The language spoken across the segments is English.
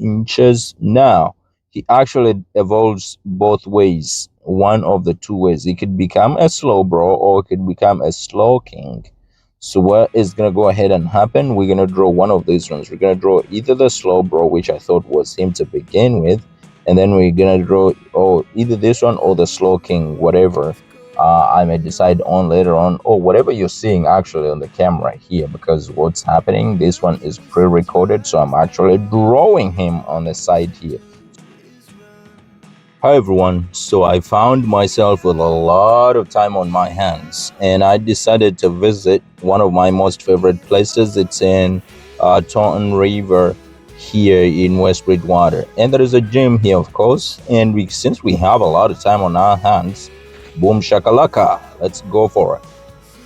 inches. Now, he actually evolves both ways. One of the two ways. He could become a Slowbro or it could become a Slowking. So what is going to go ahead and happen? We're going to draw one of these ones. We're going to draw either the Slowbro, which I thought was him to begin with, and then we're going to draw either this one or the Slowking, whatever I may decide on later on, or whatever you're seeing actually on the camera here, because what's happening, this one is pre-recorded, so I'm actually drawing him on the side here. Hi everyone, so I found myself with a lot of time on my hands and I decided to visit one of my most favorite places. It's in Taunton River here in West Bridgewater, and there is a gym here of course, and since we have a lot of time on our hands, boom shakalaka, let's go for it.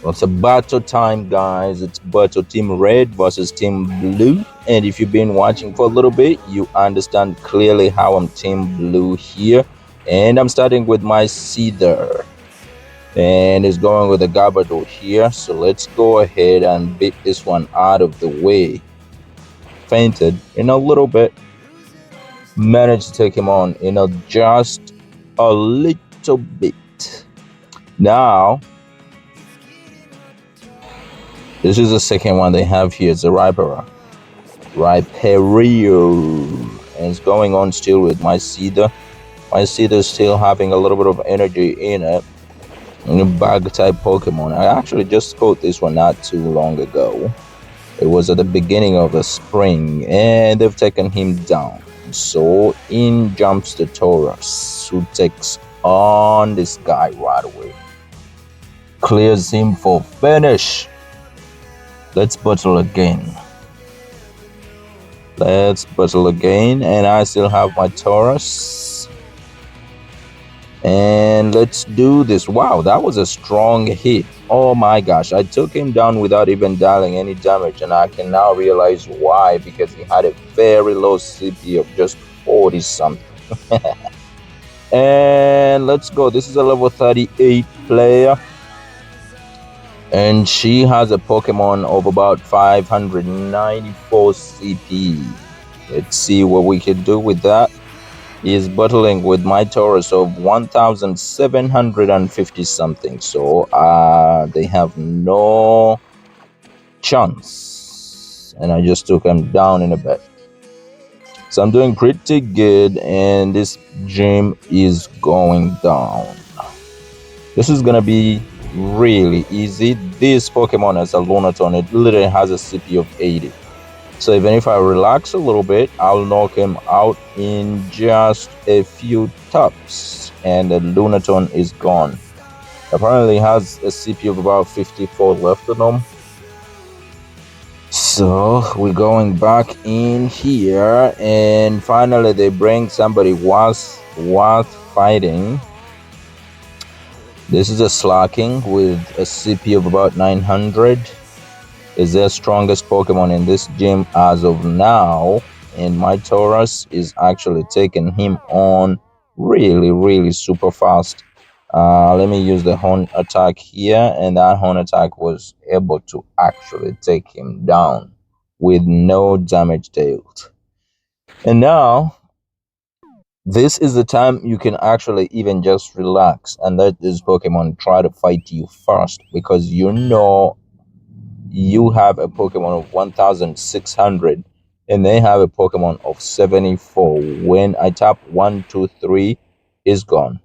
Well, it's a battle time, guys. It's battle Team Red versus Team Blue. And if you've been watching for a little bit, you understand clearly how I'm Team Blue here. And I'm starting with my Seether. And it's going with the Gabardor here. So let's go ahead and beat this one out of the way. Fainted in a little bit. Managed to take him on in just a little bit. Now, this is the second one they have here. It's a Rhyperior. And it's going on still with my Seether. My Seether is still having a little bit of energy in it. A bug type Pokemon. I actually just caught this one not too long ago. It was at the beginning of the spring. And they've taken him down. So in jumps the Taurus, who takes on this guy right away. Clears him for finish. Let's battle again. And I still have my Taurus. And let's do this. Wow, that was a strong hit. Oh my gosh, I took him down without even dialing any damage, and I can now realize why, because he had a very low CP of just 40 something. And let's go. This is a level 38 player. And she has a Pokemon of about 594 CP. Let's see what we can do with that. He is battling with my Taurus of 1750 something. So they have no chance. And I just took him down in a bit. So I'm doing pretty good. And this gym is going down. This is going to be really easy. This Pokemon has a Lunaton. It literally has a CP of 80. So even if I relax a little bit, I'll knock him out in just a few taps. And the Lunaton is gone. Apparently has a CP of about 54 left on him. So we're going back in here. And finally they bring somebody worth fighting. This is a Slowking with a CP of about 900. Is their strongest Pokemon in this gym as of now. And my Taurus is actually taking him on really super fast. Let me use the Horn attack here. And that Horn attack was able to actually take him down with no damage dealt. And now, this is the time you can actually even just relax and let this Pokemon try to fight you first, because you know you have a Pokemon of 1600 and they have a Pokemon of 74. When I tap 1, 2, 3, he's gone.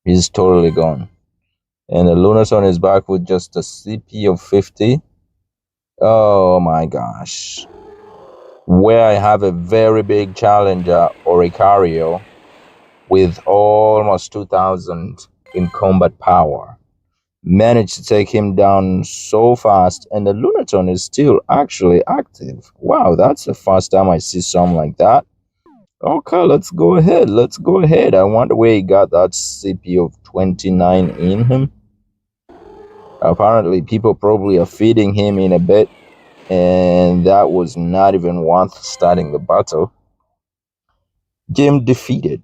He's totally gone. And the Lunaton is back with just a CP of 50. Oh my gosh. Where I have a very big challenger, Oricario, with almost 2000 in combat power. Managed to take him down so fast, and the Lunaton is still actually active. Wow, that's the first time I see something like that. Okay, let's go ahead. I wonder where he got that CP of 29 in him. Apparently, people probably are feeding him in a bit. And that was not even worth starting the battle. Game defeated.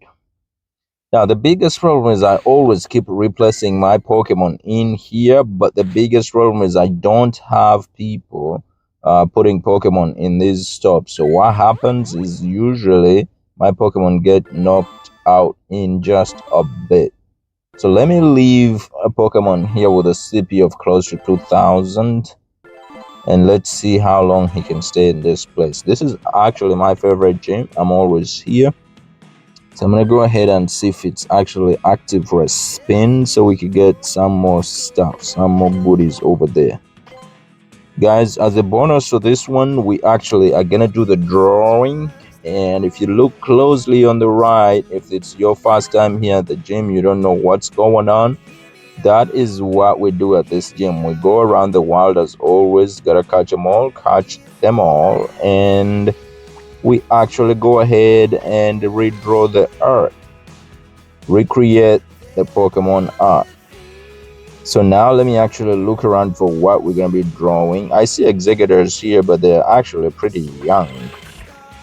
Now, the biggest problem is I always keep replacing my Pokemon in here, but the biggest problem is I don't have people putting Pokemon in these stops. So what happens is usually my Pokemon get knocked out in just a bit. So let me leave a Pokemon here with a CP of close to 2000. And let's see how long he can stay in this place. This is actually my favorite gym. I'm always here. So I'm going to go ahead and see if it's actually active for a spin so we could get some more stuff, some more goodies over there. Guys, as a bonus for this one, we actually are going to do the drawing. And if you look closely on the right, if it's your first time here at the gym, you don't know what's going on, that is what we do at this gym. We go around the world as always, gotta catch them all, and we actually go ahead and redraw the art, recreate the Pokemon art. So now let me actually look around for what we're gonna be drawing. I see executors here, but they're actually pretty young.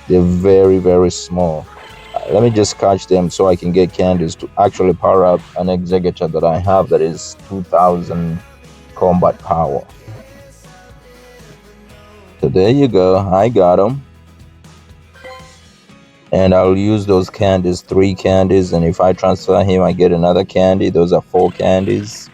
They're very, very small. Let me just catch them so I can get candies to actually power up an executor that I have that is 2000 combat power. So there you go, I got them. And I'll use those candies, 3 candies, and if I transfer him I get another candy. Those are 4 candies.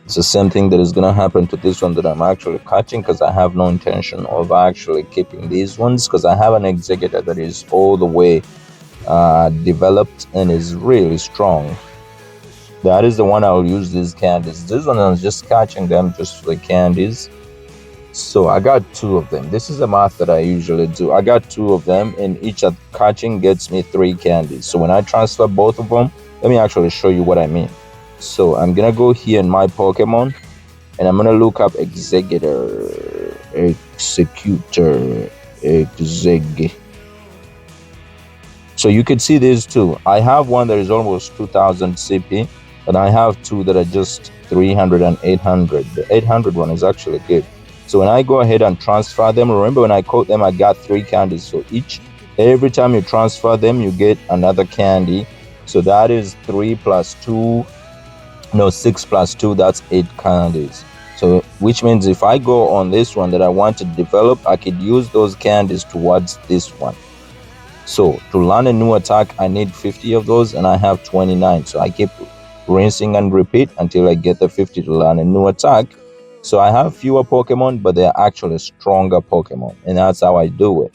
It's the same thing that is going to happen to this one that I'm actually catching, because I have no intention of actually keeping these ones, because I have an executor that is all the way developed and is really strong. That is the one I'll use these candies. This one I'm just catching them just for the candies. So I got 2 of them. This is the math that I usually do. I got 2 of them, and each catching gets me 3 candies. So when I transfer both of them, let me actually show you what I mean. So I'm gonna go here in my Pokemon, and I'm gonna look up executor. So you can see these 2. I have one that is almost 2000 CP, and I have 2 that are just 300 and 800. The 800 one is actually good. So when I go ahead and transfer them, remember when I caught them, I got 3 candies. So every time you transfer them, you get another candy. So that is 3 plus 2, no, 6 plus 2, that's 8 candies. So which means if I go on this one that I want to develop, I could use those candies towards this one. So to learn a new attack, I need 50 of those, and I have 29. So I keep rinsing and repeat until I get the 50 to learn a new attack. So I have fewer Pokemon, but they're actually stronger Pokemon, and that's how I do it.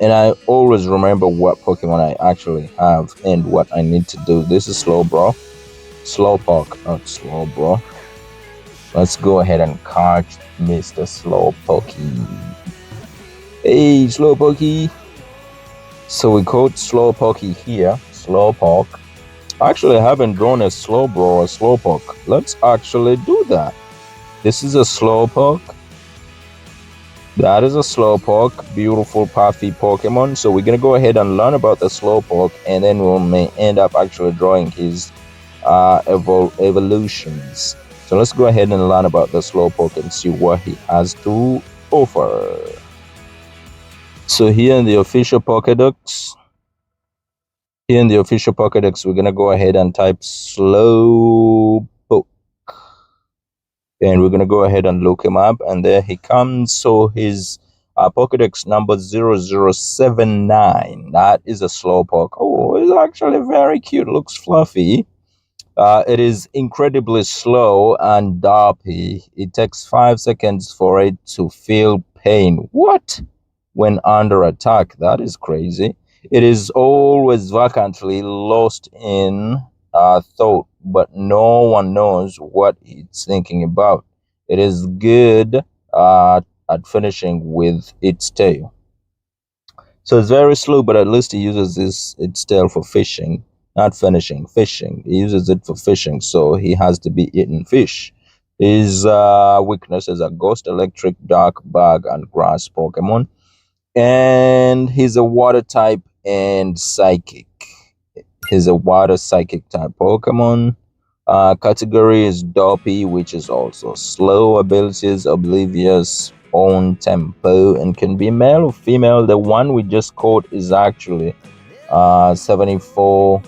And I always remember what Pokemon I actually have and what I need to do. This is Slowbro, Slowpoke, not Slowbro. Let's go ahead and catch Mr. Slowpoke. Hey, Slowpoke. So we caught Slowpoke here, Slowpoke. Actually, I haven't drawn a Slowbro or a Slowpoke. Let's actually do that. This is a Slowpoke. That is a Slowpoke. Beautiful, puffy Pokemon. So we're going to go ahead and learn about the Slowpoke, and then we may end up actually drawing his evolutions. So let's go ahead and learn about the Slowpoke and see what he has to offer. So here in the official Pokédex, we're going to go ahead and type Slowpoke. And we're going to go ahead and look him up. And there he comes. So his Pokédex number 0079. That is a Slowpoke. Oh, it's actually very cute. Looks fluffy. It is incredibly slow and derpy. It takes 5 seconds for it to feel pain. What? When under attack. That is crazy. It is always vacantly lost in thought, but no one knows what it's thinking about. It is good at finishing with its tail. So it's very slow, but at least he uses its tail for fishing, not finishing, fishing. He uses it for fishing, so he has to be eating fish. His weakness is a ghost, electric, dark, bug, and grass Pokemon. And he's a water type and psychic. He's a water psychic type Pokemon. Category is Dopey, which is also slow. Abilities, oblivious, own tempo, and can be male or female. The one we just caught is actually 74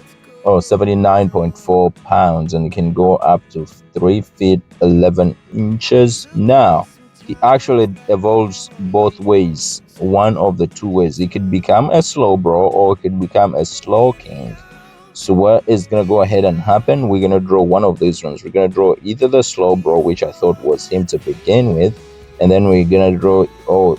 Oh, 79.4 pounds, and it can go up to 3 feet 11 inches. Now, he actually evolves both ways, one of the two ways. It could become a Slowbro or it could become a Slowking. So what is going to go ahead and happen? We're going to draw one of these ones. We're going to draw either the Slowbro, which I thought was him to begin with, and then we're going to draw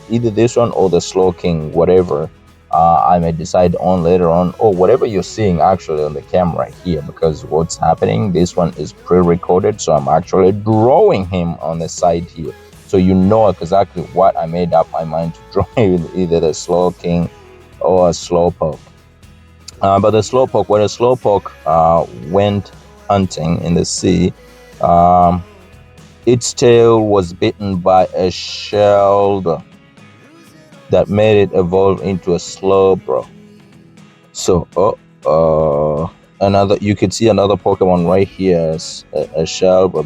either this one or the Slowking, whatever I may decide on later on, or whatever you're seeing actually on the camera here, because what's happening, this one is pre-recorded, so I'm actually drawing him on the side here, so you know exactly what I made up my mind to draw, either the Slowking or a Slowpoke. But the Slowpoke, when a Slowpoke went hunting in the sea, its tail was bitten by a shell that made it evolve into a Slowbro. So, you could see another Pokemon right here, a shell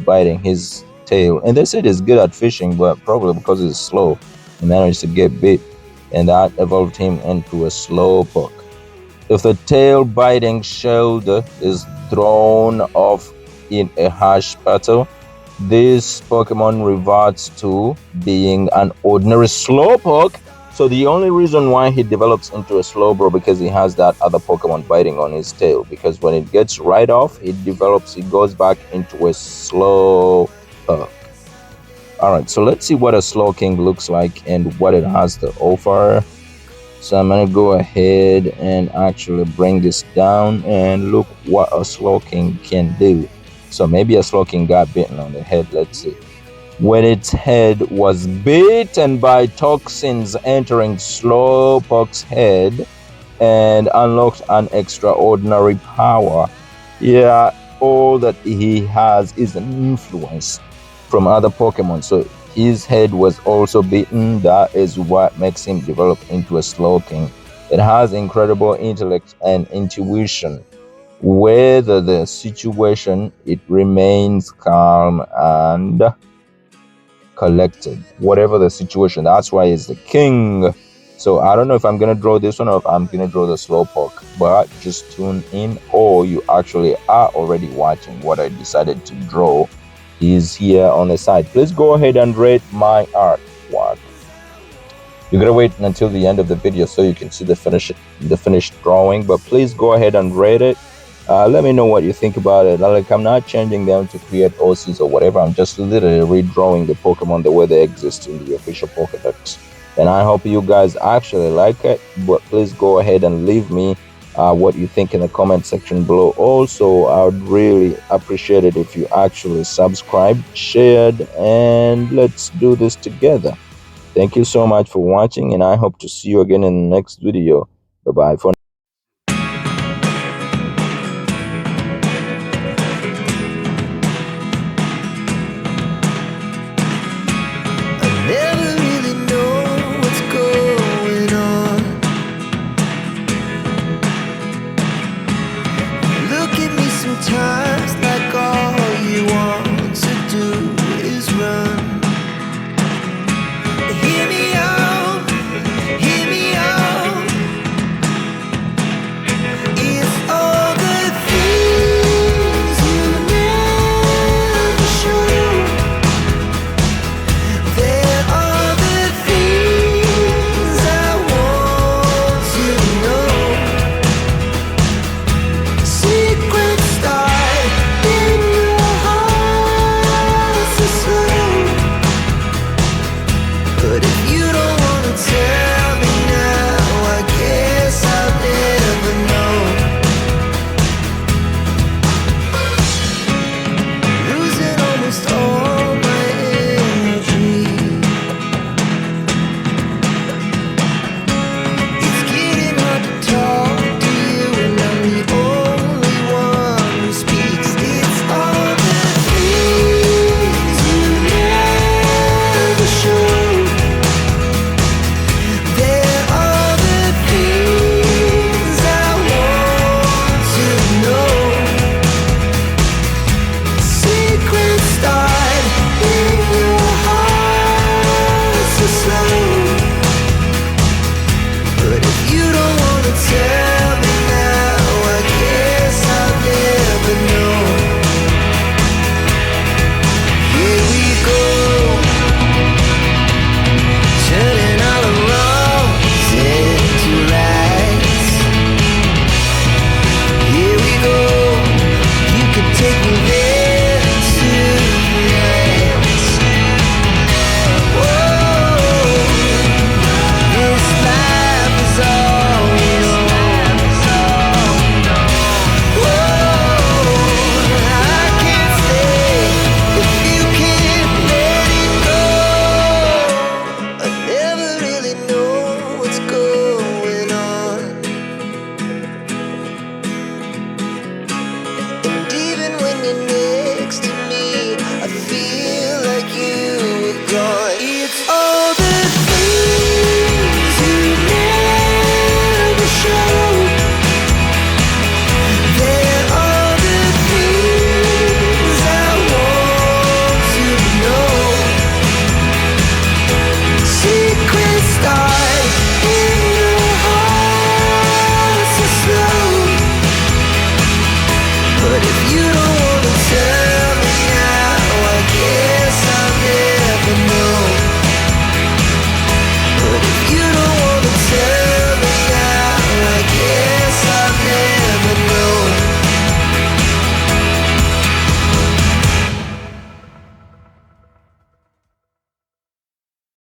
biting his tail. And they said it's good at fishing, but probably because it's slow, he managed to get bit, and that evolved him into a Slowpoke. If the tail-biting shoulder is thrown off in a harsh battle, this Pokemon reverts to being an ordinary Slowpoke. So the only reason why he develops into a Slowbro because he has that other Pokemon biting on his tail. Because when it gets right off, it goes back into a Slowpoke. Alright, so let's see what a Slowking looks like and what it has to offer. So I'm going to go ahead and actually bring this down and look what a Slowking can do. So maybe a Slowking got bitten on the head. Let's see. When its head was bitten by toxins entering Slowpoke's head and unlocked an extraordinary power. Yeah, all that he has is an influence from other Pokemon. So his head was also bitten. That is what makes him develop into a Slowking. It has incredible intellect and intuition. Whether the situation, it remains calm and collected. Whatever the situation, that's why it's the king. So I don't know if I'm gonna draw this one or if I'm gonna draw the Slowpoke, but just tune in, or you actually are already watching what I decided to draw is here on the side. Please go ahead and rate my artwork. You're gonna wait until the end of the video so you can see the finished drawing, but please go ahead and rate it. Let me know what you think about it. Like, I'm not changing them to create OCs or whatever. I'm just literally redrawing the Pokemon the way they exist in the official Pokedex. And I hope you guys actually like it. But please go ahead and leave me what you think in the comment section below. Also, I would really appreciate it if you actually subscribed, shared, and let's do this together. Thank you so much for watching, and I hope to see you again in the next video. Bye-bye for now.